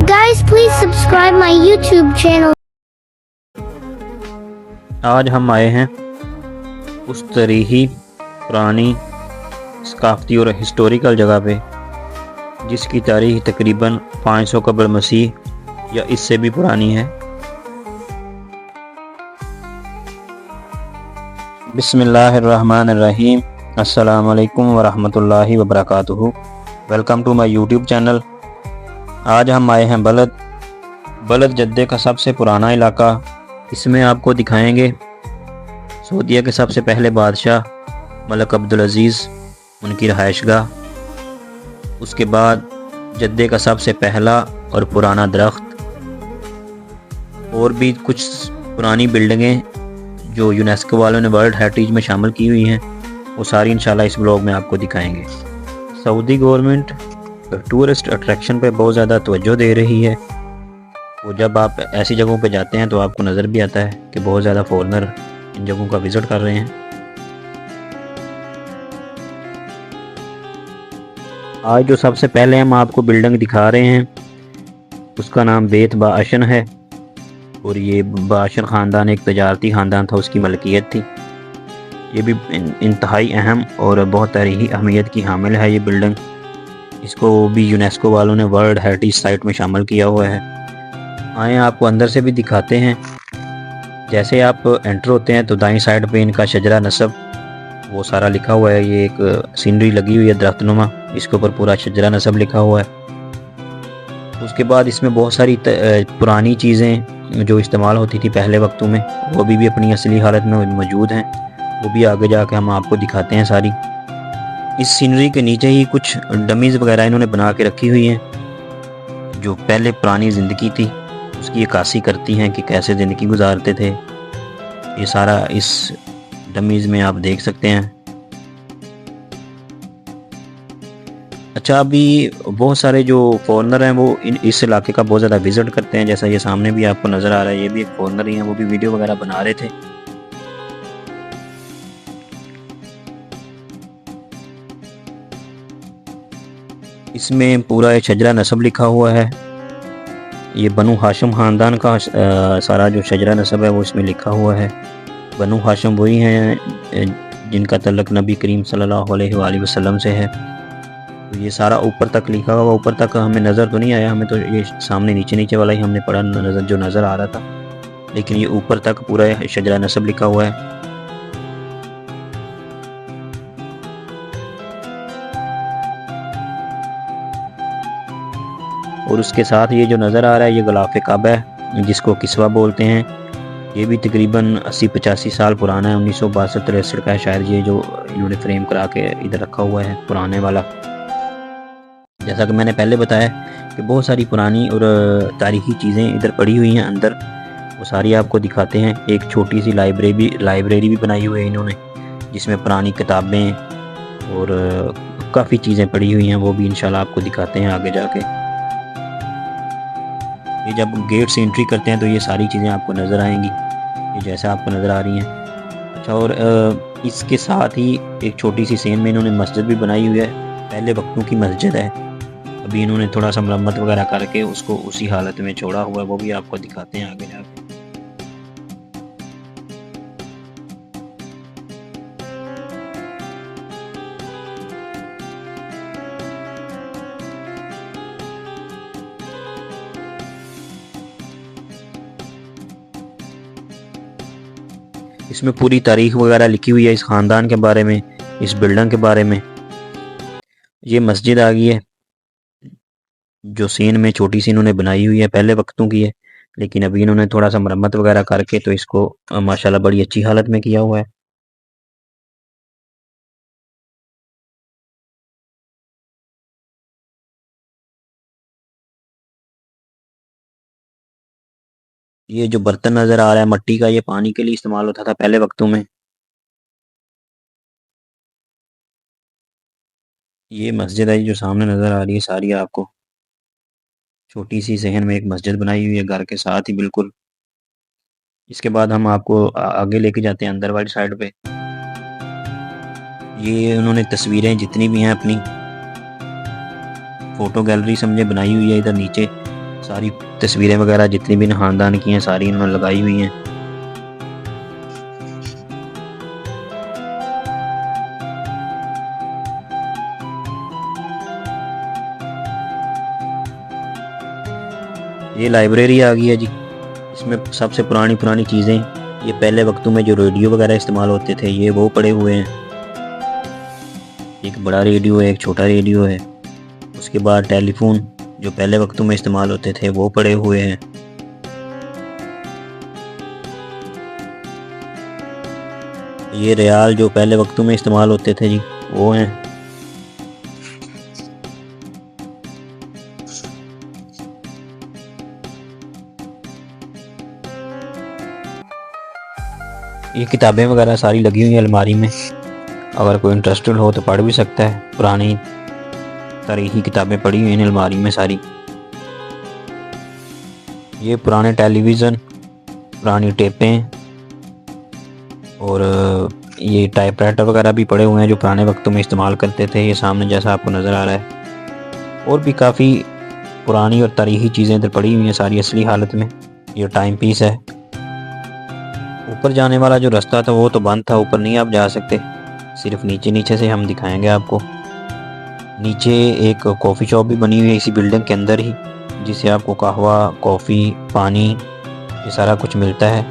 Guys, please subscribe my YouTube channel. आज हम आए हैं उस तरीही पुरानी सकाफती और हिस्टोरिकल जगह पे जिसकी तारीख तकरीबन 500 कबल मसीह या इससे भी पुरानी है। बिस्मिल्लाहिर्रहमानिर्रहीम। अस्सलाम वालेकुम वरहमतुल्लाहि वबरकातुहू। Welcome to my YouTube channel. आज हम आए हैं बलद जद्दे का सबसे पुराना इलाका। इसमें आपको दिखाएंगे सऊदीया के सबसे पहले बादशाह मलक अब्दुल अज़ीज़ उनकी रहायशगाह, उसके बाद जद्दे का सबसे पहला और पुराना दरख्त, और भी कुछ पुरानी बिल्डिंगें जो यूनेस्को वालों ने वर्ल्ड हेरिटेज में शामिल की हुई हैं, वो सारी इंशाल्लाह इस ब्लॉग में आपको दिखाएंगे। सऊदी गवर्नमेंट टूरिस्ट अट्रैक्शन पे बहुत ज़्यादा तवज्जो दे रही है। वो जब आप ऐसी जगहों पे जाते हैं तो आपको नज़र भी आता है कि बहुत ज़्यादा फॉरेनर इन जगहों का विज़िट कर रहे हैं। आज जो सबसे पहले हम आपको बिल्डिंग दिखा रहे हैं उसका नाम बेत बाशन है, और ये बाशन ख़ानदान एक तजारती ख़ानदान था, उसकी मलकियत थी। ये भी इंतहाई अहम और बहुत तारीख़ी अहमियत की हामिल है ये बिल्डिंग। इसको भी यूनेस्को वालों ने वर्ल्ड हेरिटेज साइट में शामिल किया हुआ है। आए आपको अंदर से भी दिखाते हैं। जैसे आप एंटर होते हैं तो दाईं साइड पे इनका शजरा नसब वो सारा लिखा हुआ है। ये एक सीनरी लगी हुई है दरख्तनुमा, इसके ऊपर पूरा शजरा नसब लिखा हुआ है। उसके बाद इसमें बहुत सारी पुरानी चीज़ें जो इस्तेमाल होती थी पहले वक्तों में, वो अभी भी अपनी असली हालत में मौजूद हैं। वो भी आगे जाके हम आपको दिखाते हैं सारी। इस सीनरी के नीचे ही कुछ डमीज़ वगैरह इन्होंने बना के रखी हुई हैं जो पहले पुरानी ज़िंदगी थी उसकी अक्कासी करती हैं कि कैसे ज़िंदगी गुजारते थे। ये सारा इस डमीज़ में आप देख सकते हैं। अच्छा, अभी बहुत सारे जो फॉरेनर हैं वो इस इलाके का बहुत ज़्यादा विज़िट करते हैं। जैसा ये सामने भी आपको नज़र आ रहा है, ये भी एक फॉरेनर ही हैं, वो भी वीडियो वगैरह बना रहे थे। इसमें पूरा एक शजरा नसब लिखा हुआ है। ये बनु हाशिम ख़ानदान का सारा जो शजरा नसब है वो इसमें लिखा हुआ है। बनु हाशिम वही हैं जिनका तल्लुक़ नबी करीम सल्लल्लाहु अलैहि वसल्लम से है। तो ये सारा ऊपर तक लिखा हुआ, ऊपर तक हमें नज़र तो नहीं आया, हमें तो ये सामने नीचे नीचे वाला ही हमने पढ़ा जो नज़र आ रहा था, लेकिन ये ऊपर तक पूरा शजरा नसब लिखा हुआ है। और उसके साथ ये जो नज़र आ रहा है ये ग़िलाफ़े काबा है जिसको किस्वा बोलते हैं। ये भी तकरीबन 80-85 साल पुराना है, 1962-63 का है शायद, ये जो इन्होंने फ्रेम करा के इधर रखा हुआ है पुराने वाला। जैसा कि मैंने पहले बताया कि बहुत सारी पुरानी और तारीख़ी चीज़ें इधर पड़ी हुई हैं अंदर, वो सारी आपको दिखाते हैं। एक छोटी सी लाइब्रेरी भी बनाई हुई है इन्होंने जिसमें पुरानी किताबें और काफ़ी चीज़ें पड़ी हुई हैं, वो भी इंशाल्लाह आपको दिखाते हैं आगे जाके। ये जब गेट से एंट्री करते हैं तो ये सारी चीज़ें आपको नज़र आएंगी, ये जैसा आपको नज़र आ रही हैं। अच्छा, और इसके साथ ही एक छोटी सी सेन में इन्होंने मस्जिद भी बनाई हुई है, पहले वक्तों की मस्जिद है। अभी इन्होंने थोड़ा सा मरम्मत वगैरह करके उसको उसी हालत में छोड़ा हुआ है, वो भी आपको दिखाते हैं आगे जाके। इसमें पूरी तारीख वगैरह लिखी हुई है इस ख़ानदान के बारे में, इस बिल्डिंग के बारे में। ये मस्जिद आ गई है जो सीन में छोटी सी इन्होंने बनाई हुई है, पहले वक्तों की है, लेकिन अभी इन्होंने थोड़ा सा मरम्मत वगैरह करके तो इसको माशाल्लाह बड़ी अच्छी हालत में किया हुआ है। ये जो बर्तन नज़र आ रहा है मिट्टी का, ये पानी के लिए इस्तेमाल होता था पहले वक्तों में। ये मस्जिद है जो सामने नज़र आ रही है सारी आपको, छोटी सी सहन में एक मस्जिद बनाई हुई है घर के साथ ही बिल्कुल। इसके बाद हम आपको आगे लेके जाते हैं अंदर वाली साइड पे। ये उन्होंने तस्वीरें जितनी भी हैं अपनी फ़ोटो गैलरी समझे बनाई हुई है। इधर नीचे सारी तस्वीरें वगैरह जितनी भी ख़ानदान की हैं सारी इन्होंने लगाई हुई हैं। ये लाइब्रेरी आ गई है जी। इसमें सबसे पुरानी पुरानी चीज़ें, ये पहले वक्तों में जो रेडियो वगैरह इस्तेमाल होते थे ये वो पड़े हुए हैं। एक बड़ा रेडियो है, एक छोटा रेडियो है। उसके बाद टेलीफोन जो पहले वक्तों में इस्तेमाल होते थे वो पड़े हुए हैं। ये रियाल जो पहले वक्तों में इस्तेमाल होते थे जी वो हैं। ये किताबें वगैरह सारी लगी हुई हैं अलमारी में, अगर कोई इंटरेस्टेड हो तो पढ़ भी सकता है। पुरानी तारीखी किताबें पढ़ी हुई हैं अलमारी में सारी। ये पुराने टेलीविज़न, पुरानी टेपें और ये टाइपराइटर वगैरह भी पड़े हुए हैं जो पुराने वक्तों में इस्तेमाल करते थे। ये सामने जैसा आपको नज़र आ रहा है। और भी काफ़ी पुरानी और तारीखी चीज़ें इधर पड़ी हुई हैं सारी असली हालत में। ये टाइम पीस है। ऊपर जाने वाला जो रास्ता था वो तो बंद था, ऊपर नहीं आप जा सकते, सिर्फ नीचे नीचे से हम दिखाएंगे आपको। नीचे एक कॉफ़ी शॉप भी बनी हुई है इसी बिल्डिंग के अंदर ही, जिससे आपको कहवा, कॉफ़ी, पानी ये सारा कुछ मिलता है।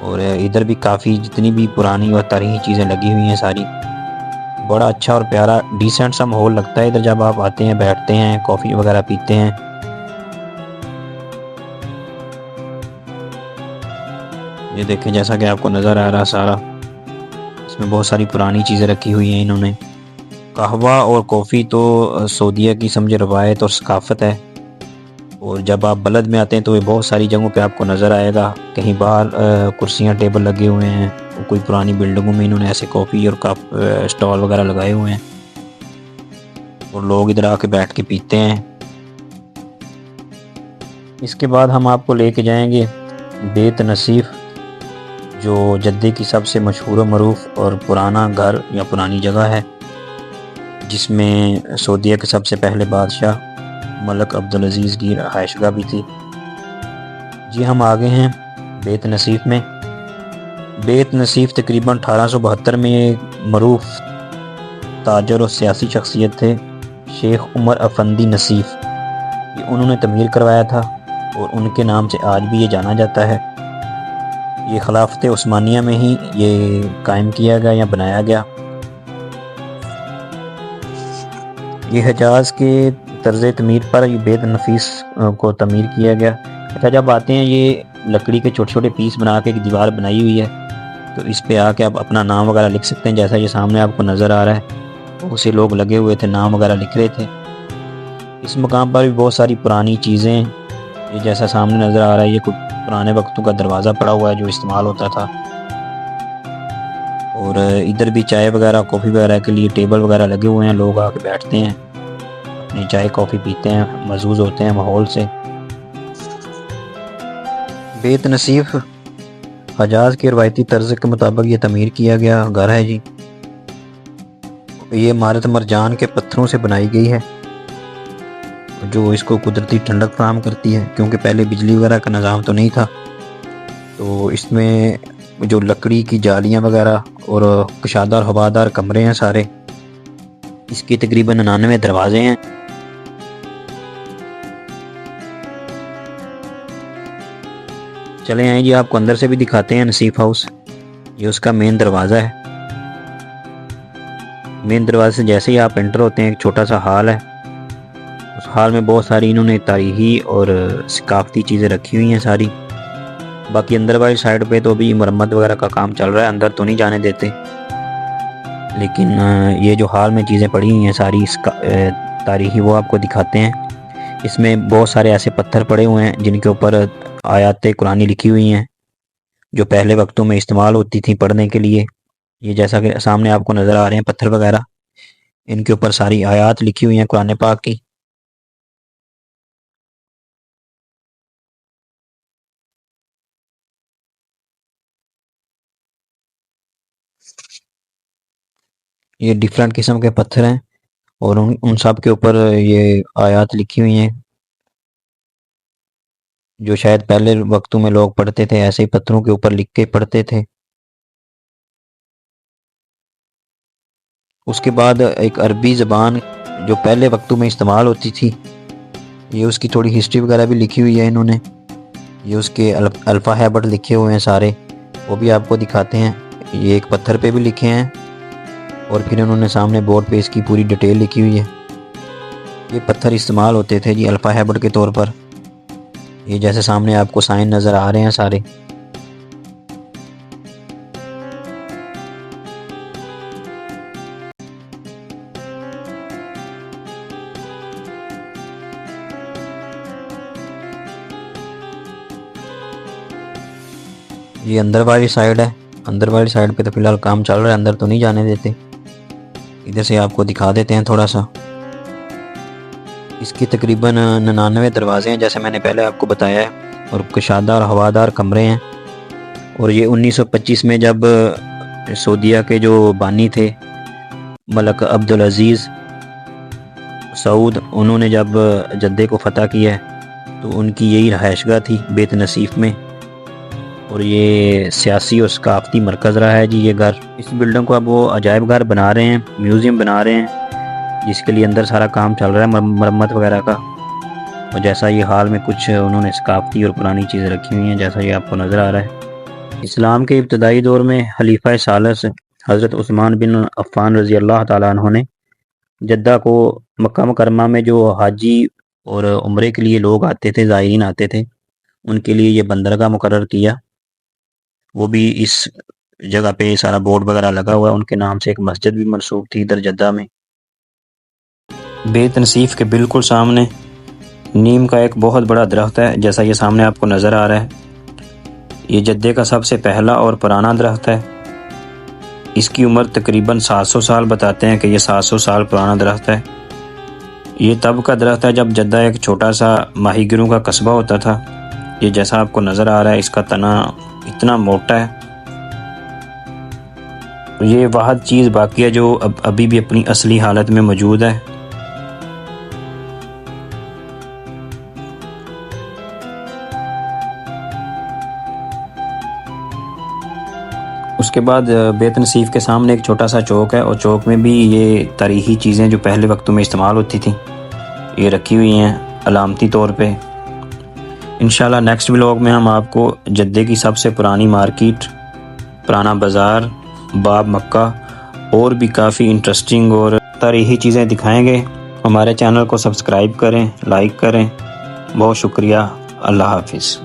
और इधर भी काफ़ी जितनी भी पुरानी और तारीखी चीज़ें लगी हुई हैं सारी। बड़ा अच्छा और प्यारा डिसेंट सा माहौल लगता है इधर जब आप आते हैं, बैठते हैं, कॉफ़ी वगैरह पीते हैं। ये देखें जैसा कि आपको नज़र आ रहा सारा, इसमें बहुत सारी पुरानी चीज़ें रखी हुई हैं इन्होंने। कहवा और कॉफ़ी तो सऊदीया की समझे रवायत और सकाफ़त है। और जब आप बलद में आते हैं तो ये बहुत सारी जगहों पे आपको नज़र आएगा। कहीं बाहर कुर्सियाँ टेबल लगे हुए हैं, कोई पुरानी बिल्डिंगों में इन्होंने ऐसे कॉफ़ी और स्टॉल वगैरह लगाए हुए हैं और लोग इधर आके बैठ के पीते हैं। इसके बाद हम आपको लेके जाएंगे बेत नसीफ, जो जद्दे की सबसे मशहूर व मरूफ और पुराना घर या पुरानी जगह है, जिसमें सऊदीया के सबसे पहले बादशाह मलक अब्दुल अजीज़ की रहायशगाह भी थी। जी हम आ गए हैं बेत नसीफ में। बेत नसीफ तकरीबन 1872 में एक मरूफ ताजर और सियासी शख्सियत थे, शेख उमर अफंदी नसीफ, ये उन्होंने तमीर करवाया था और उनके नाम से आज भी ये जाना जाता है। ये खिलाफत उस्मानिया में ही ये कायम किया गया या बनाया गया। ये हिजाज के तर्ज तमीर पर ये बेत नफीस को तमीर किया गया। अच्छा जब आते हैं ये लकड़ी के छोटे छोटे पीस बना के एक दीवार बनाई हुई है, तो इस पे आके आप अपना नाम वगैरह लिख सकते हैं। जैसा ये सामने आपको नज़र आ रहा है, बहुत से लोग लगे हुए थे, नाम वगैरह लिख रहे थे। इस मकाम पर भी बहुत सारी पुरानी चीज़ें, ये जैसा सामने नज़र आ रहा है ये कुछ पुराने वक्तों का दरवाज़ा पड़ा हुआ है जो इस्तेमाल होता था। और इधर भी चाय वगैरह, कॉफ़ी वगैरह के लिए टेबल वगैरह लगे हुए हैं, लोग आके बैठते हैं, अपनी चाय कॉफ़ी पीते हैं, महजूज होते हैं माहौल से। बेत नसीफ हजाज के रवायती तर्ज के मुताबिक ये तमीर किया गया घर है जी। ये इमारत मरजान के पत्थरों से बनाई गई है जो इसको कुदरती ठंडक फराहम करती है, क्योंकि पहले बिजली वगैरह का निज़ाम तो नहीं था। तो इसमें जो लकड़ी की जालियाँ वगैरह और कुशादार हवादार कमरे हैं सारे। इसके तकरीबन 99 दरवाजे हैं। चले आए जी आपको अंदर से भी दिखाते हैं नसीफ हाउस। ये उसका मेन दरवाज़ा है। मेन दरवाजे से जैसे ही आप एंटर होते हैं एक छोटा सा हाल है। उस हाल में बहुत सारी इन्होंने तारीखी और सकाफती चीज़ें रखी हुई हैं सारी। बाकी अंदर वाली साइड पे तो अभी मरम्मत वगैरह का काम चल रहा है, अंदर तो नहीं जाने देते। लेकिन ये जो हाल में चीज़ें पड़ी हुई हैं सारी तारीखी, वो आपको दिखाते हैं। इसमें बहुत सारे ऐसे पत्थर पड़े हुए हैं जिनके ऊपर आयात कुरानी लिखी हुई हैं जो पहले वक्तों में इस्तेमाल होती थी पढ़ने के लिए। ये जैसा कि सामने आपको नज़र आ रहे हैं पत्थर वगैरह, इनके ऊपर सारी आयात लिखी हुई हैं कुरान पाक की। ये डिफरेंट किस्म के पत्थर हैं और उन सब के ऊपर ये आयात लिखी हुई हैं। जो शायद पहले वक्तों में लोग पढ़ते थे, ऐसे ही पत्थरों के ऊपर लिख के पढ़ते थे। उसके बाद एक अरबी ज़बान जो पहले वक्तों में इस्तेमाल होती थी, ये उसकी थोड़ी हिस्ट्री वगैरह भी लिखी हुई है इन्होंने। ये उसके अल्फ़ाबेट लिखे हुए हैं सारे, वो भी आपको दिखाते हैं। ये एक पत्थर पे भी लिखे हैं और फिर इन्होंने सामने बोर्ड पे इसकी पूरी डिटेल लिखी हुई है। ये पत्थर इस्तेमाल होते थे जी अल्फ़ाबेट के तौर पर। ये जैसे सामने आपको साइन नज़र आ रहे हैं सारे। ये अंदर वाली साइड है। अंदर वाली साइड पे तो फिलहाल काम चल रहा है, अंदर तो नहीं जाने देते। इधर से आपको दिखा देते हैं थोड़ा सा। इसकी तकरीबन 99 दरवाजे हैं जैसे मैंने पहले आपको बताया है, और कुशादार हवादार कमरे हैं। और ये 1925 में जब सऊदीया के जो बानी थे मलक अब्दुल अजीज़ सऊद, उन्होंने जब जद्दे को फ़तह किया तो उनकी यही रहायशगाह थी बेत नसीफ में। और ये सियासी और सकाफ़ती मरकज़ रहा है जी ये घर। इस बिल्डिंग को अब वो अजायब घर बना रहे हैं, म्यूज़ियम बना रहे हैं, जिसके लिए अंदर सारा काम चल रहा है मरम्मत वगैरह का। और जैसा ये हाल में कुछ उन्होंने सकाफ़ती और पुरानी चीज़ें रखी हुई हैं जैसा ये आपको नज़र आ रहा है। इस्लाम के इब्तदाई दौर में खलीफा सालिस हज़रत उस्मान बिन अफ़्फ़ान रज़ी अल्लाह ताला अन्हु ने जद्दा को मक्का मुकर्रमा में जो हाजी और उम्रे के लिए लोग आते थे, ज़ायरीन आते थे, उनके लिए ये बंदरगाह मुकर्रर किया। वो भी इस जगह पे सारा बोर्ड वगैरह लगा हुआ है। उनके नाम से एक मस्जिद भी मनसूब थी इधर जद्दा में। बेत नसीफ के बिल्कुल सामने नीम का एक बहुत बड़ा दरख्त है जैसा ये सामने आपको नज़र आ रहा है। ये जद्दे का सबसे पहला और पुराना दरख्त है। इसकी उम्र तकरीबन 700 साल बताते हैं कि ये 700 साल पुराना दरख्त है। ये तब का दरख्त है जब जद्दा एक छोटा सा माहीगिरों का कस्बा होता था। ये जैसा आपको नज़र आ रहा है इसका तना इतना मोटा है। ये वाहद चीज़ बाकी है जो अभी भी अपनी असली हालत में मौजूद है। उसके बाद बेत नसीफ के सामने एक छोटा सा चौक है और चौक में भी ये तारीख़ी चीज़ें जो पहले वक्तों में इस्तेमाल होती थी ये रखी हुई हैं अलामती तौर पे। इंशाल्लाह नेक्स्ट व्लॉग में हम आपको जद्दे की सबसे पुरानी मार्केट, पुराना बाज़ार, बाब मक्का और भी काफ़ी इंटरेस्टिंग और तारीख़ी चीज़ें दिखाएंगे। हमारे चैनल को सब्सक्राइब करें, लाइक करें। बहुत शुक्रिया। अल्लाह हाफिज़।